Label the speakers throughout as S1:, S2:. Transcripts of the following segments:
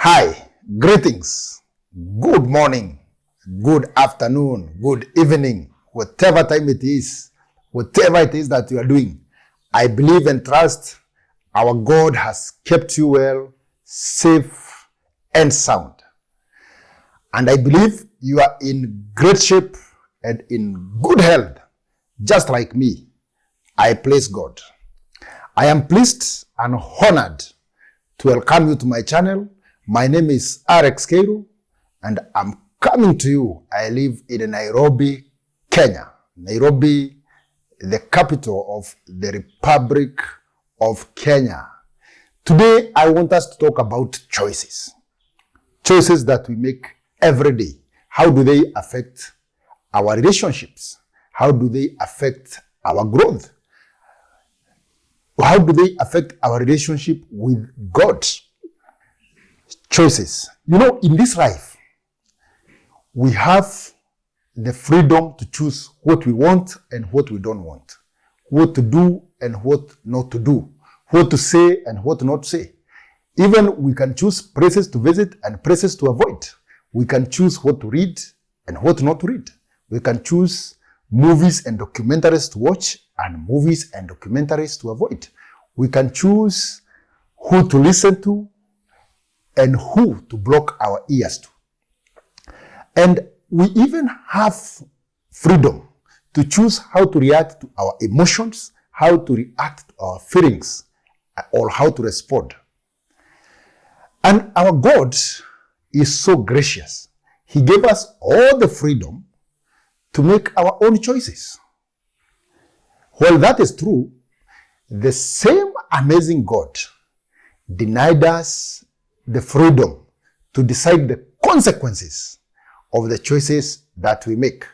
S1: Hi, greetings, good morning, good afternoon, good evening, whatever time it is, whatever it is that you are doing. I believe and trust our God has kept you well, safe, and sound. And I believe you are in great shape and in good health, just like me. I praise God. I am pleased and honored to welcome you to my channel. My name is RX Kero, and I'm coming to you. I live in Nairobi, Kenya. Nairobi, the capital of the Republic of Kenya. Today, I want us to talk about choices. Choices that we make every day. How do they affect our relationships? How do they affect our growth? How do they affect our relationship with God? Choices. You know, in this life, we have the freedom to choose what we want and what we don't want, what to do and what not to do, what to say and what not to say. Even we can choose places to visit and places to avoid. We can choose what to read and what not to read. We can choose movies and documentaries to watch and movies and documentaries to avoid. We can choose who to listen to and who to block our ears to. And we even have freedom to choose how to react to our emotions, how to react to our feelings, or how to respond. And our God is so gracious. He gave us all the freedom to make our own choices. While that is true, the same amazing God denied us the freedom to decide the consequences of the choices that we make.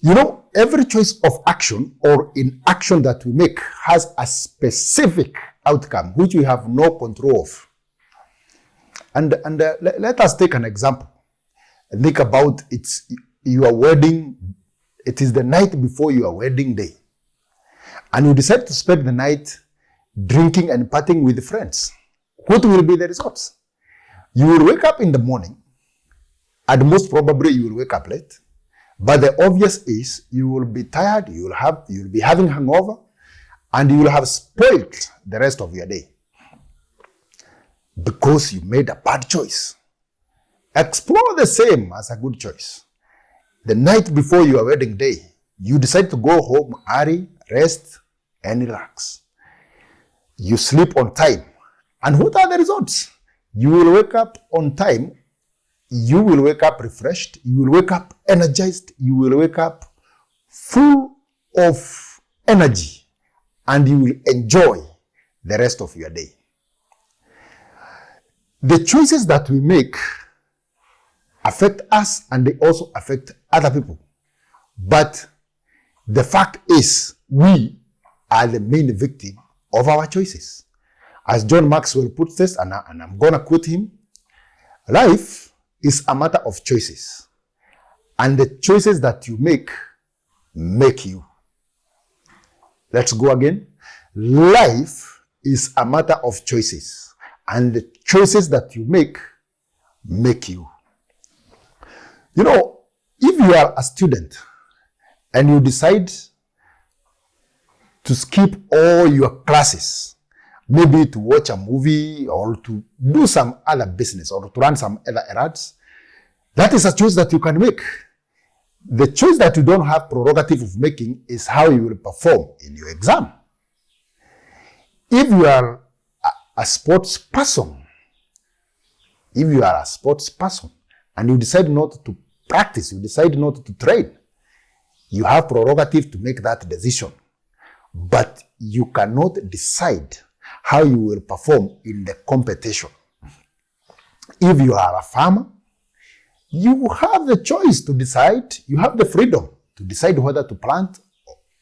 S1: You know, every choice of action or inaction that we make has a specific outcome which we have no control of. And let us take an example. Think about your wedding. It is the night before your wedding day. And you decide to spend the night drinking and partying with friends. What will be the results? You will wake up in the morning, and most probably you will wake up late. But the obvious is you will be tired, you will be having hangover, and you will have spoiled the rest of your day because you made a bad choice. Explore the same as a good choice. The night before your wedding day, you decide to go home early, rest, and relax. You sleep on time. And what are the results? You will wake up on time. You will wake up refreshed. You will wake up energized. You will wake up full of energy. And you will enjoy the rest of your day. The choices that we make affect us and they also affect other people. But the fact is, we are the main victim of our choices. As John Maxwell puts this, and I'm going to quote him, life is a matter of choices. And the choices that you make you. Let's go again. Life is a matter of choices. And the choices that you make you. You know, if you are a student and you decide to skip all your classes, maybe to watch a movie or to do some other business or to run some other errands, that is a choice that you can make. The choice that you don't have prerogative of making is how you will perform in your exam. If you are a sports person, and you decide not to practice, you decide not to train, you have prerogative to make that decision. But you cannot decide how you will perform in the competition. If you are a farmer, you have the choice to decide, you have the freedom to decide whether to plant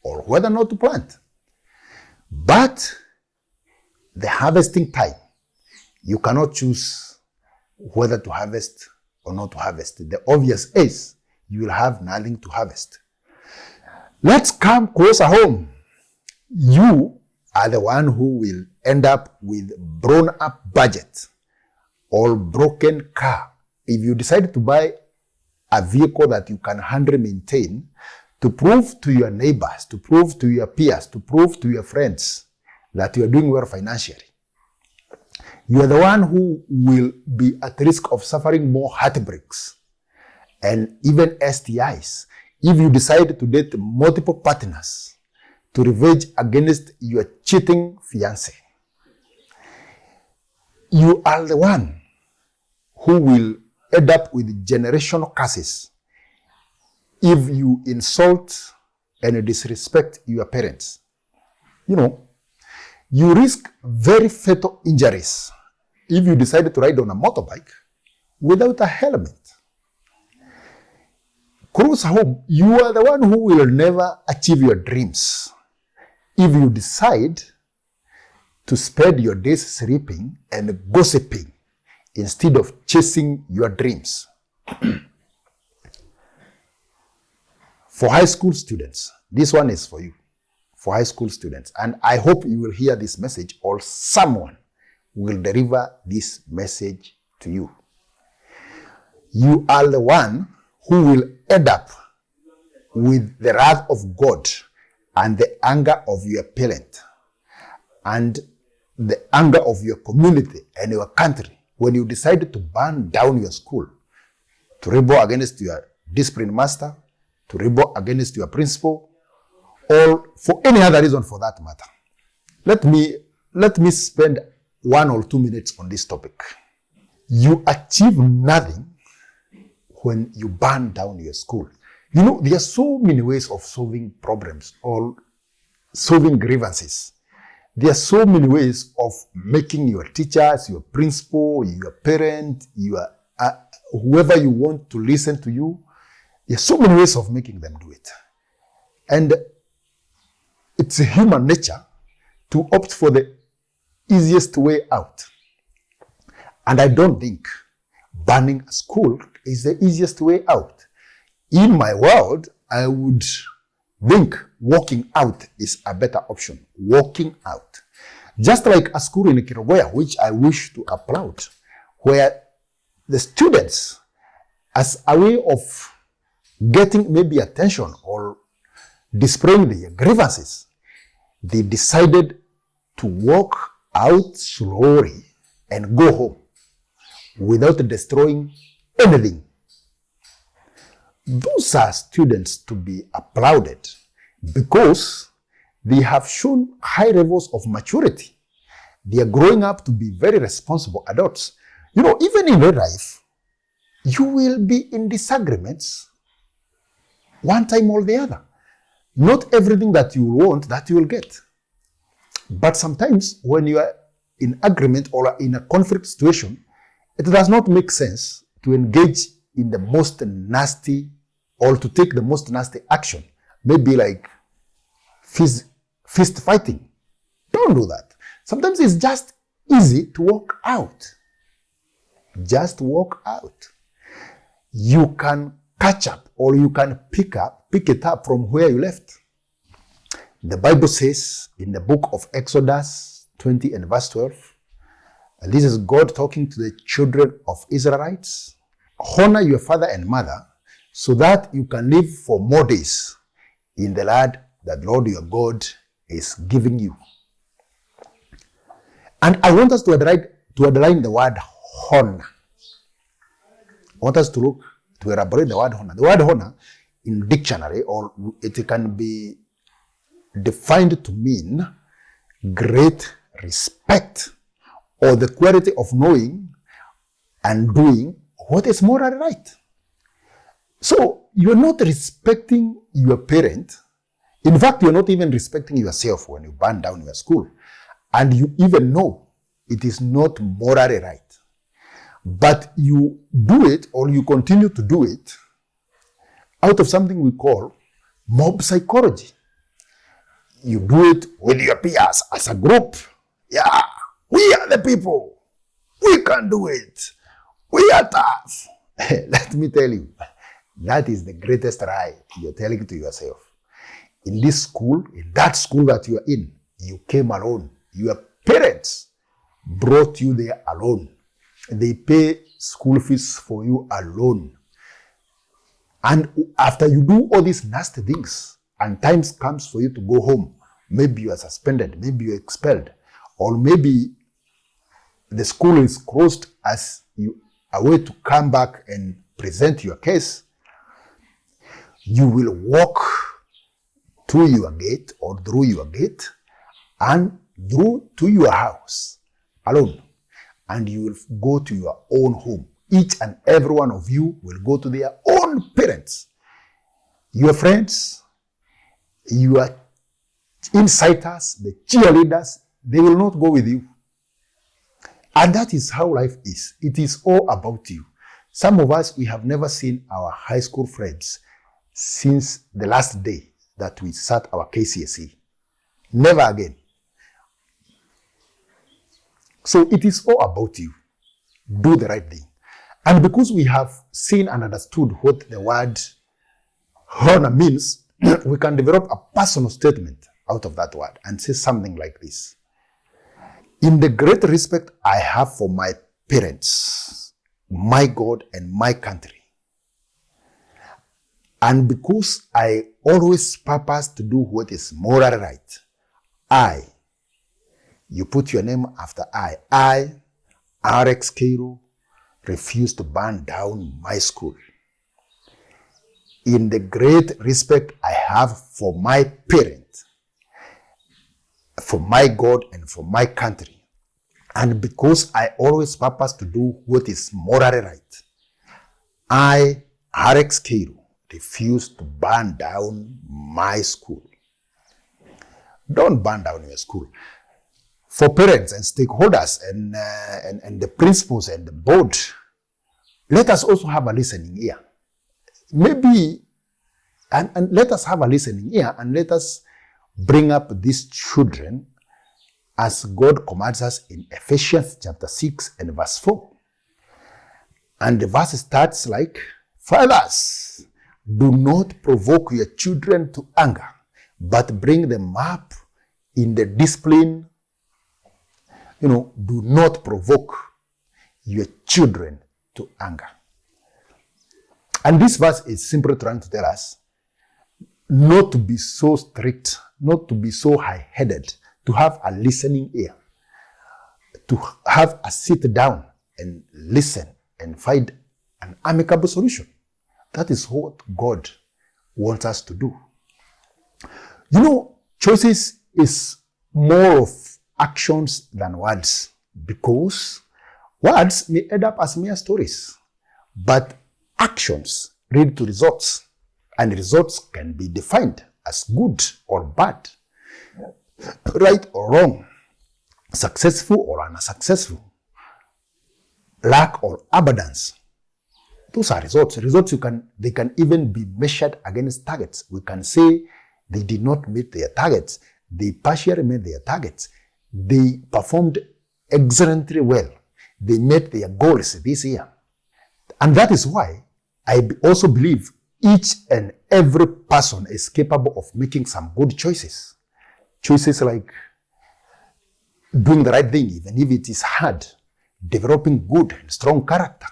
S1: or whether not to plant. But the harvesting time, you cannot choose whether to harvest or not to harvest. The obvious is you will have nothing to harvest. Let's come closer home. You are the one who will end up with blown up budget or broken car, if you decide to buy a vehicle that you can handle, maintain, to prove to your neighbors, to prove to your peers, to prove to your friends that you are doing well financially, you are the one who will be at risk of suffering more heartbreaks and even STIs if you decide to date multiple partners to revenge against your cheating fiancé. You are the one who will end up with generational curses if you insult and disrespect your parents. You risk very fatal injuries if you decide to ride on a motorbike without a helmet. Close home, you are the one who will never achieve your dreams if you decide to spend your days sleeping and gossiping instead of chasing your dreams. For high school students, this one is for you. For high school students. And I hope you will hear this message, or someone will deliver this message to you. You are the one who will end up with the wrath of God and the anger of your parent and the anger of your community and your country when you decide to burn down your school, to rebel against your discipline master, to rebel against your principal, or for any other reason for that matter. Let me spend 1 or 2 minutes on this topic. You achieve nothing when you burn down your school. There are so many ways of solving problems or solving grievances. There are so many ways of making your teachers, your principal, your parent, your whoever you want to listen to you. There are so many ways of making them do it. And it's human nature to opt for the easiest way out. And I don't think burning a school is the easiest way out. In my world, I would think walking out is a better option. Walking out. Just like a school in Kirogoya, which I wish to applaud, where the students, as a way of getting maybe attention or displaying their grievances, they decided to walk out slowly and go home without destroying anything. Those are students to be applauded because they have shown high levels of maturity. They are growing up to be very responsible adults. Even in real life, you will be in disagreements one time or the other. Not everything that you want, that you will get. But sometimes when you are in agreement or in a conflict situation, it does not make sense to engage in the most nasty or to take the most nasty action. Maybe like fist fighting. Don't do that. Sometimes it's just easy to walk out. Just walk out. You can catch up or you can pick it up from where you left. The Bible says in the book of Exodus 20 and verse 12, and this is God talking to the children of Israelites, honor your father and mother so that you can live for more days in the land that Lord your God is giving you. And I want us to underline the word honor. I want us to elaborate the word honor. The word honor in dictionary, or it can be defined to mean great respect or the quality of knowing and doing what is morally right. So you're not respecting your parent. In fact, you're not even respecting yourself when you burn down your school. And you even know it is not morally right. But you do it, or you continue to do it, out of something we call mob psychology. You do it with your peers as a group. Yeah, we are the people. We can do it. We are tough. Let me tell you, that is the greatest lie you're telling to yourself. In this school, in that school that you are in, you came alone. Your parents brought you there alone. They pay school fees for you alone. And after you do all these nasty things, and times comes for you to go home, maybe you are suspended, maybe you're expelled, or maybe the school is closed as you are way to come back and present your case, you will walk to your gate or through your gate and through to your house alone. And you will go to your own home. Each and every one of you will go to their own parents. Your friends, your inciters, the cheerleaders, they will not go with you. And that is how life is. It is all about you. Some of us, we have never seen our high school friends since the last day that we sat our KCSE. Never again. So it is all about you. Do the right thing. And because we have seen and understood what the word honor means, we can develop a personal statement out of that word and say something like this. In the great respect I have for my parents, my God, and my country, and because I always purpose to do what is morally right, you put your name after I, RX Cairo, refuse to burn down my school. In the great respect I have for my parents, for my God, and for my country, and because I always purpose to do what is morally right, I, RX Cairo, refuse to burn down my school. Don't burn down your school. For parents and stakeholders and the principals and the board, let us also have a listening ear. Maybe, and let us have a listening ear, and let us bring up these children as God commands us in Ephesians chapter 6 and verse 4. And the verse starts like, fathers, do not provoke your children to anger, but bring them up in the discipline. Do not provoke your children to anger. And this verse is simply trying to tell us not to be so strict, not to be so high-headed, to have a listening ear, to have a sit down and listen and find an amicable solution. That is what God wants us to do. Choices is more of actions than words, because words may end up as mere stories, but actions lead to results, and results can be defined as good or bad, right or wrong, successful or unsuccessful, lack or abundance. Those are results. Results they can even be measured against targets. We can say they did not meet their targets. They partially met their targets. They performed excellently well. They met their goals this year. And that is why I also believe each and every person is capable of making some good choices. Choices like doing the right thing, even if it is hard, developing good and strong character,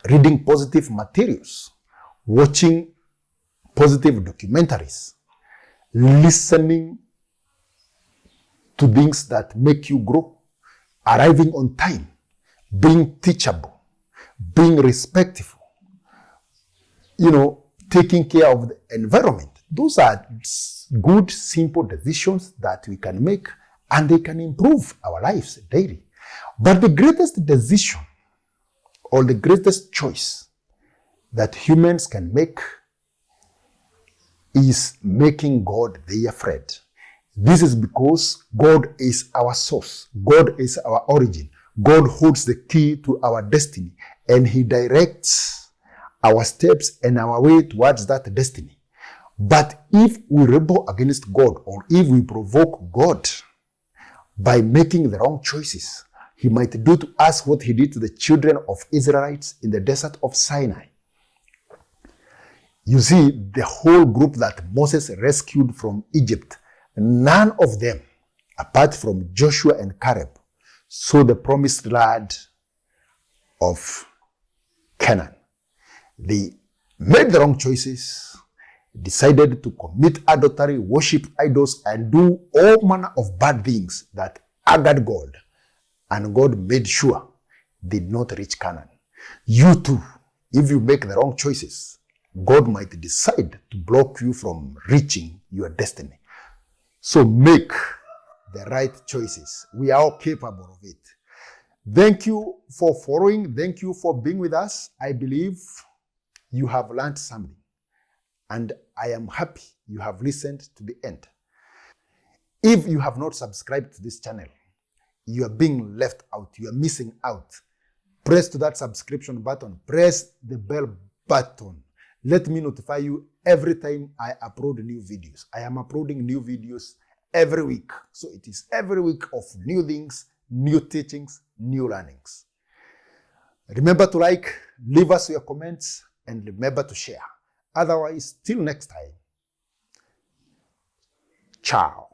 S1: reading positive materials, watching positive documentaries, listening to things that make you grow, arriving on time, being teachable, being respectful, taking care of the environment. Those are good, simple decisions that we can make, and they can improve our lives daily. But the greatest decision or the greatest choice that humans can make is making God their friend. This is because God is our source. God is our origin. God holds the key to our destiny, and He directs our steps and our way towards that destiny. But if we rebel against God, or if we provoke God by making the wrong choices, He might do to us what He did to the children of Israelites in the desert of Sinai. You see, the whole group that Moses rescued from Egypt, none of them, apart from Joshua and Caleb, saw the promised land of Canaan. They made the wrong choices, decided to commit adultery, worship idols, and do all manner of bad things that angered God. And God made sure they did not reach Canaan. You too, if you make the wrong choices, God might decide to block you from reaching your destiny. So make the right choices. We are all capable of it. Thank you for following. Thank you for being with us. I believe you have learned something. And I am happy you have listened to the end. If you have not subscribed to this channel, you are being left out. You are missing out. Press to that subscription button. Press the bell button. Let me notify you every time I upload new videos. I am uploading new videos every week. So it is every week of new things, new teachings, new learnings. Remember to like, leave us your comments, and remember to share. Otherwise, till next time. Ciao.